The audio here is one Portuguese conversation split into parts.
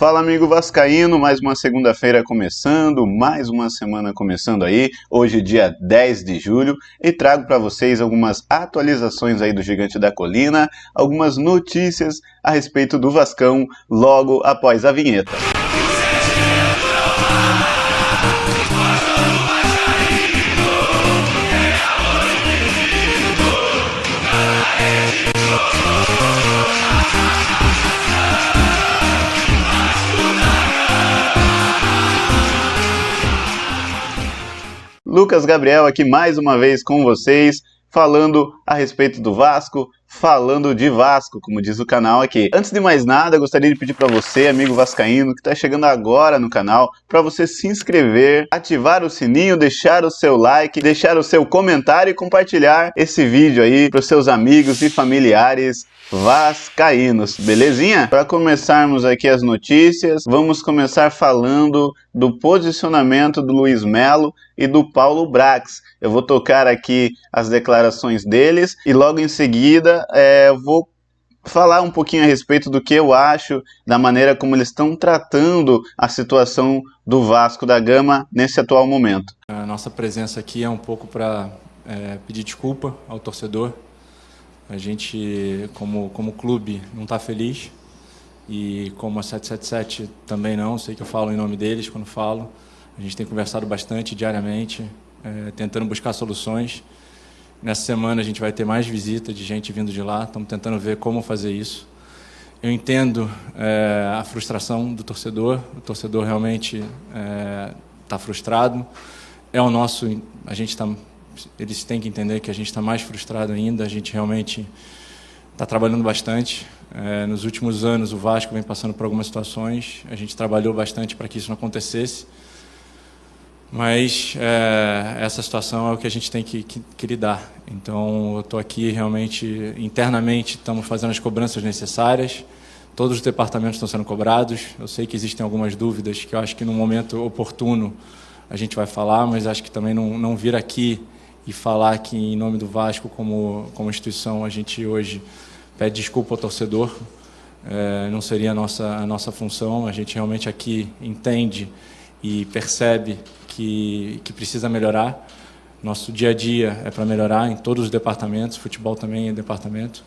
Fala, amigo vascaíno, mais uma segunda-feira começando, mais uma semana começando aí, hoje dia 10 de julho, e trago para vocês algumas atualizações aí do Gigante da Colina, algumas notícias a respeito do Vascão logo após a vinheta. Lucas Gabriel aqui mais uma vez com vocês, falando a respeito do Vasco, falando de Vasco, como diz o canal aqui. Antes de mais nada, eu gostaria de pedir para você, amigo vascaíno, que está chegando agora no canal, para você se inscrever, ativar o sininho, deixar o seu like, deixar o seu comentário e compartilhar esse vídeo aí para os seus amigos e familiares vascaínos, belezinha? Para começarmos aqui as notícias, vamos começar falando do posicionamento do Luiz Melo e do Paulo Brax. Eu vou tocar aqui as declarações deles e logo em seguida vou falar um pouquinho a respeito do que eu acho, da maneira como eles estão tratando a situação do Vasco da Gama nesse atual momento. A nossa presença aqui é um pouco para pedir desculpa ao torcedor. A gente, como clube, não está feliz, e como a 777 também não, sei que eu falo em nome deles quando falo. A gente tem conversado bastante diariamente, tentando buscar soluções. Nessa semana a gente vai ter mais visita de gente vindo de lá, estamos tentando ver como fazer isso. Eu entendo a frustração do torcedor, o torcedor realmente está frustrado. Eles têm que entender que a gente está mais frustrado ainda, a gente realmente está trabalhando bastante. Nos últimos anos o Vasco vem passando por algumas situações, a gente trabalhou bastante para que isso não acontecesse, mas essa situação é o que a gente tem que lidar. Então eu estou aqui realmente, internamente, estamos fazendo as cobranças necessárias, todos os departamentos estão sendo cobrados. Eu sei que existem algumas dúvidas que eu acho que no momento oportuno a gente vai falar, mas acho que também não vir aqui e falar que em nome do Vasco como instituição a gente hoje pede desculpa ao torcedor, não seria a nossa função. A gente realmente aqui entende e percebe que precisa melhorar. Nosso dia a dia é para melhorar em todos os departamentos, futebol também é departamento,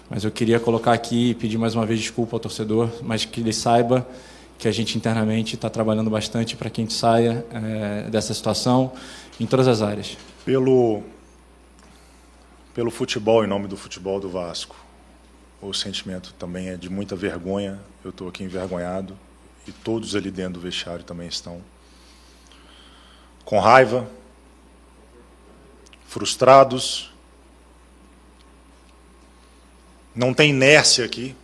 mas eu queria colocar aqui e pedir mais uma vez desculpa ao torcedor, mas que ele saiba que a gente internamente está trabalhando bastante para que a gente saia dessa situação em todas as áreas. Pelo futebol, em nome do futebol do Vasco, o sentimento também é de muita vergonha. Eu estou aqui envergonhado e todos ali dentro do vestiário também estão com raiva, frustrados. Não tem inércia aqui.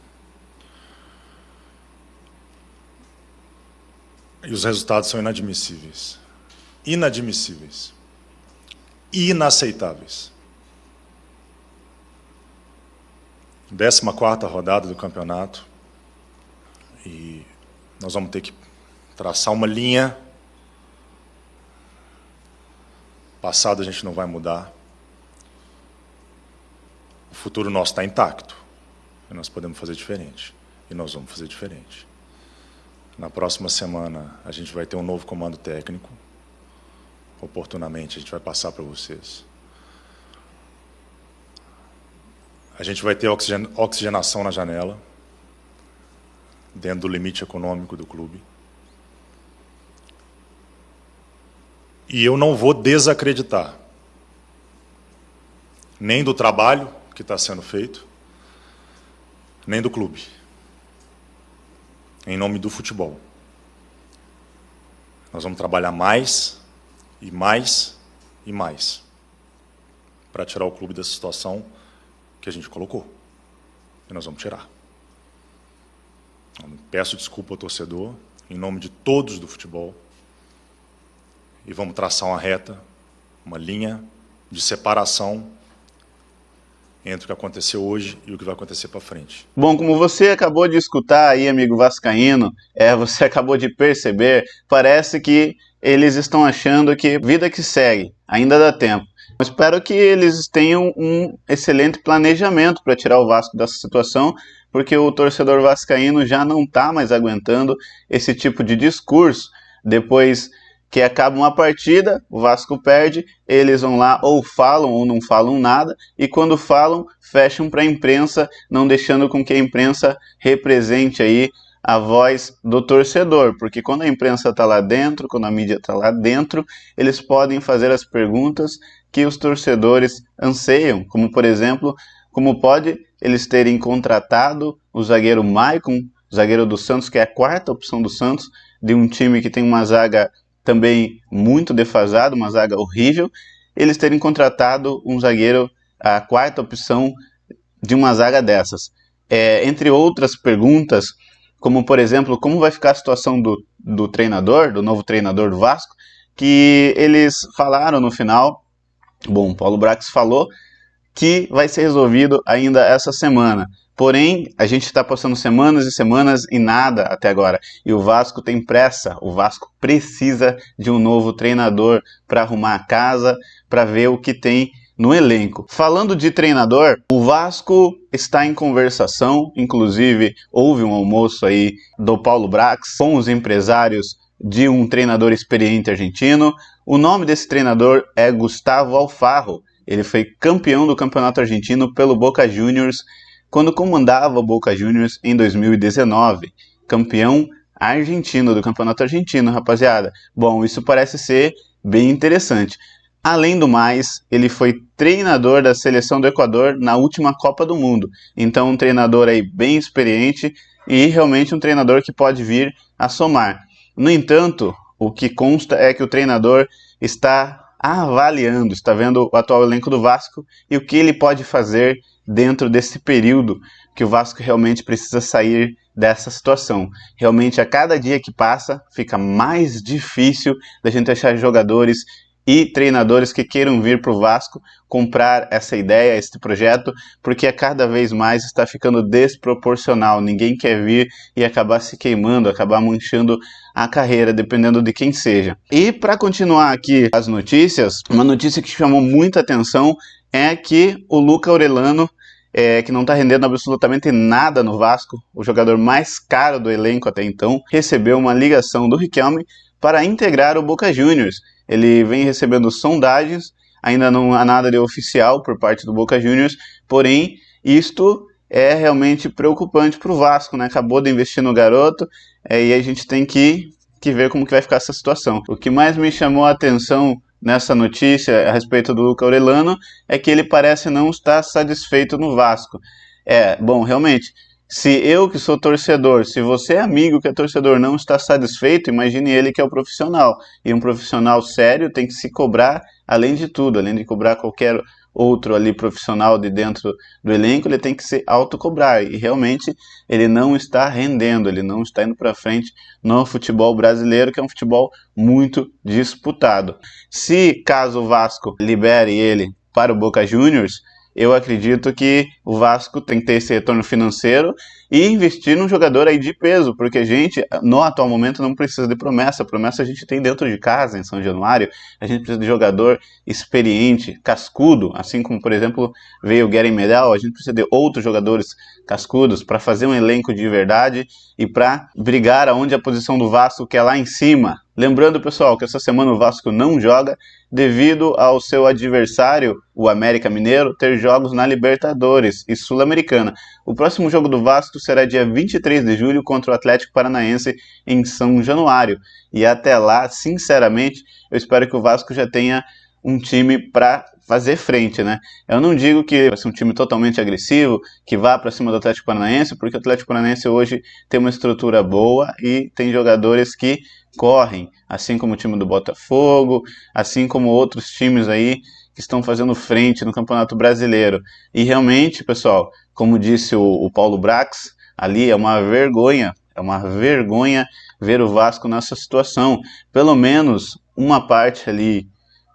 E os resultados são inadmissíveis. Inadmissíveis. Inaceitáveis. 14ª rodada do campeonato. E nós vamos ter que traçar uma linha. Passado a gente não vai mudar. O futuro nosso está intacto. E nós podemos fazer diferente. E nós vamos fazer diferente. Na próxima semana a gente vai ter um novo comando técnico. Oportunamente a gente vai passar para vocês. A gente vai ter oxigenação na janela, dentro do limite econômico do clube. E eu não vou desacreditar nem do trabalho que está sendo feito, nem do clube, em nome do futebol. Nós vamos trabalhar mais e mais e mais para tirar o clube dessa situação que a gente colocou. E nós vamos tirar. Eu peço desculpa ao torcedor, em nome de todos do futebol, e vamos traçar uma reta, uma linha de separação entre o que aconteceu hoje e o que vai acontecer para frente. Bom, como você acabou de escutar aí, amigo vascaíno, você acabou de perceber, parece que eles estão achando que vida que segue, ainda dá tempo. Eu espero que eles tenham um excelente planejamento para tirar o Vasco dessa situação, porque o torcedor vascaíno já não está mais aguentando esse tipo de discurso. Depois que acaba uma partida, o Vasco perde, eles vão lá ou falam ou não falam nada, e quando falam, fecham para a imprensa, não deixando com que a imprensa represente aí a voz do torcedor, porque quando a imprensa está lá dentro, quando a mídia está lá dentro, eles podem fazer as perguntas que os torcedores anseiam, como por exemplo, como pode eles terem contratado o zagueiro Maicon, zagueiro do Santos, que é a quarta opção do Santos, de um time que tem uma zaga também muito defasada, uma zaga horrível, eles terem contratado um zagueiro, a quarta opção de uma zaga dessas. Entre outras perguntas, como por exemplo, como vai ficar a situação do treinador, do novo treinador do Vasco, que eles falaram no final, bom, Paulo Brax falou que vai ser resolvido ainda essa semana. Porém, a gente está passando semanas e semanas e nada até agora. E o Vasco tem pressa, o Vasco precisa de um novo treinador para arrumar a casa, para ver o que tem no elenco. Falando de treinador, o Vasco está em conversação, inclusive houve um almoço aí do Paulo Brax com os empresários de um treinador experiente argentino. O nome desse treinador é Gustavo Alfaro. Ele foi campeão do campeonato argentino pelo Boca Juniors quando comandava o Boca Juniors em 2019. Campeão argentino do campeonato argentino, rapaziada. Bom, isso parece ser bem interessante. Além do mais, ele foi treinador da seleção do Equador na última Copa do Mundo. Então, um treinador aí bem experiente e realmente um treinador que pode vir a somar. No entanto, o que consta é que o treinador está avaliando, está vendo o atual elenco do Vasco e o que ele pode fazer dentro desse período que o Vasco realmente precisa sair dessa situação. Realmente, a cada dia que passa, fica mais difícil da gente achar jogadores e treinadores que queiram vir para o Vasco comprar essa ideia, esse projeto, porque a cada vez mais está ficando desproporcional. Ninguém quer vir e acabar se queimando, acabar manchando a carreira, dependendo de quem seja. E para continuar aqui as notícias, uma notícia que chamou muita atenção é que o Luca Orellano, que não está rendendo absolutamente nada no Vasco, o jogador mais caro do elenco até então, recebeu uma ligação do Riquelme para integrar o Boca Juniors. Ele vem recebendo sondagens, ainda não há nada de oficial por parte do Boca Juniors, porém, isto é realmente preocupante para o Vasco, né? Acabou de investir no garoto, e a gente tem que ver como que vai ficar essa situação. O que mais me chamou a atenção nessa notícia a respeito do Luca Orellano é que ele parece não estar satisfeito no Vasco. Bom, realmente, se eu que sou torcedor, se você é amigo que é torcedor não está satisfeito, imagine ele que é o profissional. E um profissional sério tem que se cobrar além de tudo, além de cobrar qualquer outro ali profissional de dentro do elenco, ele tem que se autocobrar. E realmente ele não está rendendo, ele não está indo para frente no futebol brasileiro, que é um futebol muito disputado. Se caso o Vasco libere ele para o Boca Juniors, eu acredito que o Vasco tem que ter esse retorno financeiro e investir num jogador aí de peso, porque a gente, no atual momento, não precisa de promessa. Promessa a gente tem dentro de casa, em São Januário. A gente precisa de jogador experiente, cascudo, assim como, por exemplo, veio o Guerin Medel. A gente precisa de outros jogadores cascudos para fazer um elenco de verdade e para brigar aonde a posição do Vasco, que é lá em cima. Lembrando, pessoal, que essa semana o Vasco não joga devido ao seu adversário, o América Mineiro, ter jogos na Libertadores e Sul-Americana. O próximo jogo do Vasco será dia 23 de julho contra o Atlético Paranaense em São Januário. E até lá, sinceramente, eu espero que o Vasco já tenha um time para fazer frente, né? Eu não digo que vai ser um time totalmente agressivo, que vá para cima do Atlético Paranaense, porque o Atlético Paranaense hoje tem uma estrutura boa e tem jogadores que correm, assim como o time do Botafogo, assim como outros times aí que estão fazendo frente no Campeonato Brasileiro. E realmente, pessoal, como disse o Paulo Brax, ali é uma vergonha ver o Vasco nessa situação. Pelo menos uma parte ali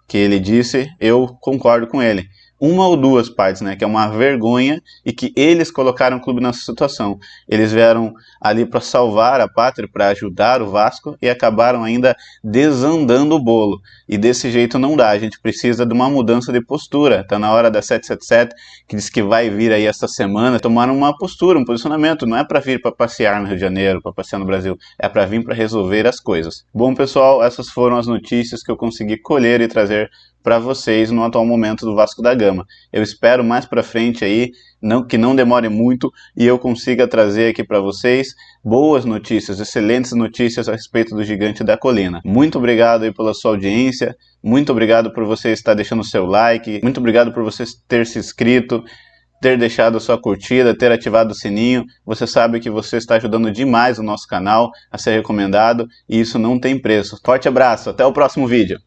que ele disse, eu concordo com ele. uma ou duas partes, né, que é uma vergonha e que eles colocaram o clube nessa situação. Eles vieram ali para salvar a pátria, para ajudar o Vasco e acabaram ainda desandando o bolo. E desse jeito não dá, a gente precisa de uma mudança de postura. Tá na hora da 777, que diz que vai vir aí esta semana, tomar uma postura, um posicionamento. Não é para vir para passear no Rio de Janeiro, para passear no Brasil, é para vir para resolver as coisas. Bom, pessoal, essas foram as notícias que eu consegui colher e trazer para vocês no atual momento do Vasco da Gama. Eu espero mais para frente aí, que não demore muito e eu consiga trazer aqui para vocês boas notícias, excelentes notícias a respeito do Gigante da Colina. Muito obrigado aí pela sua audiência, muito obrigado por você estar deixando o seu like, muito obrigado por você ter se inscrito, ter deixado a sua curtida, ter ativado o sininho. Você sabe que você está ajudando demais o nosso canal a ser recomendado e isso não tem preço. Forte abraço, até o próximo vídeo.